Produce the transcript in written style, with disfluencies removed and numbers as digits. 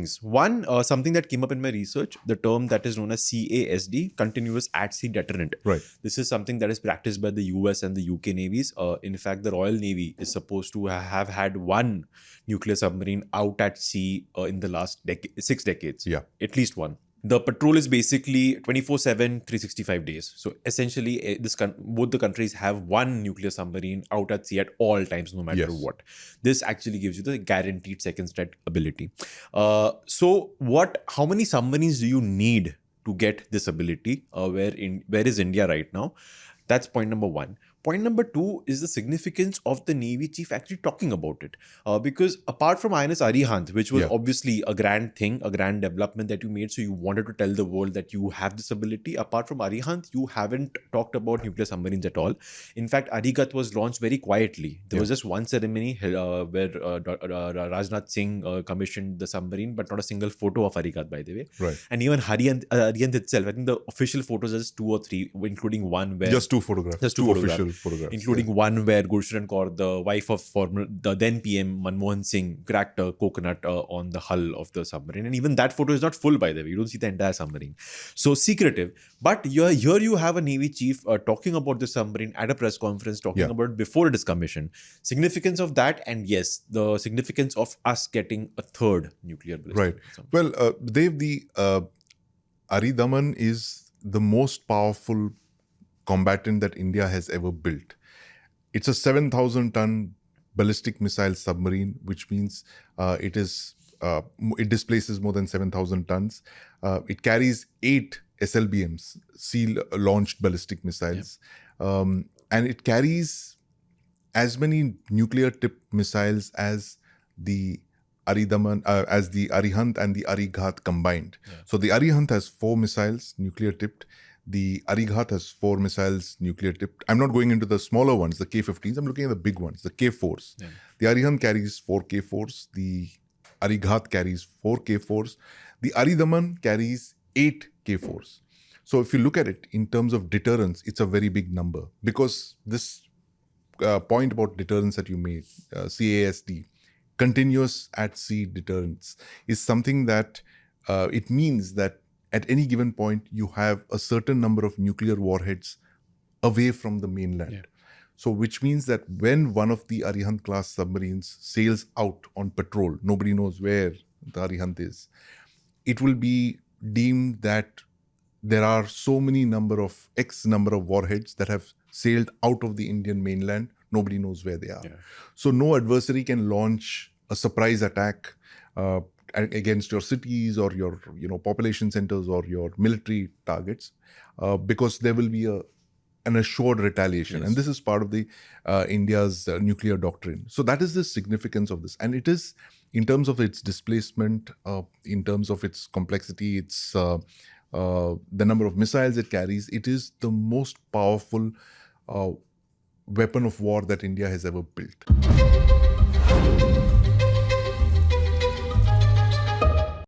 things. One, something that came up in my research, the term that is known as CASD, Continuous At-Sea Deterrent. Right. This is something that is practiced by the US and the UK navies. In fact, the Royal Navy is supposed to have had one nuclear submarine out at sea in the last 6 decades. Yeah. At least one. The patrol is basically 24/7, 365 days. So essentially, both the countries have one nuclear submarine out at sea at all times, no matter what. This actually gives you the guaranteed second strike ability. How many submarines do you need to get this ability? Where is India right now? That's point number one. Point number two is the significance of the Navy chief actually talking about it. Because apart from INS Arihant, which was obviously a grand thing, a grand development that you made, so you wanted to tell the world that you have this ability. Apart from Arihant, you haven't talked about nuclear submarines at all. In fact, Arigat was launched very quietly. There was just one ceremony where Rajnath Singh commissioned the submarine, but not a single photo of Arigat, by the way. Right. And even Arihant itself, I think the official photos are just 2 or 3, including one where... Just two photographs. Just two official photographs. Including one where Gurcharan Kaur, the wife of the then PM Manmohan Singh, cracked a coconut on the hull of the submarine. And even that photo is not full, by the way. You don't see the entire submarine. So secretive. But here you have a Navy chief talking about the submarine at a press conference, talking about it before it is commissioned. Significance of that, and yes, the significance of us getting a third nuclear ballistic. Right. Well, Dev, the Aridhaman is the most powerful combatant that India has ever built. It's a 7,000-ton ballistic missile submarine, which means it displaces more than 7,000 tons. It carries 8 SLBNs, sea-launched ballistic missiles, and it carries as many nuclear-tipped missiles as the Aridhaman, as the Arihant and the Arighat combined. So the Arihant has 4 missiles, nuclear-tipped. The Arighat has 4 missiles, nuclear-tipped. I'm not going into the smaller ones, the K-15s. I'm looking at the big ones, the K-4s. The Arihant carries 4 K-4s. The Arighat carries 4 K-4s. The Aridhaman carries 8 K-4s. So if you look at it in terms of deterrence, it's a very big number. Because this point about deterrence that you made, CASD, Continuous At-Sea Deterrence, is something that it means that at any given point, you have a certain number of nuclear warheads away from the mainland. So which means that when one of the Arihant-class submarines sails out on patrol, nobody knows where the Arihant is, it will be deemed that there are so many X number of warheads that have sailed out of the Indian mainland, nobody knows where they are. So no adversary can launch a surprise attack against your cities or your population centers or your military targets, because there will be an assured retaliation. And this is part of the India's nuclear doctrine. So that is the significance of this. And it is, in terms of its displacement, in terms of its complexity, its the number of missiles it carries, it is the most powerful weapon of war that India has ever built.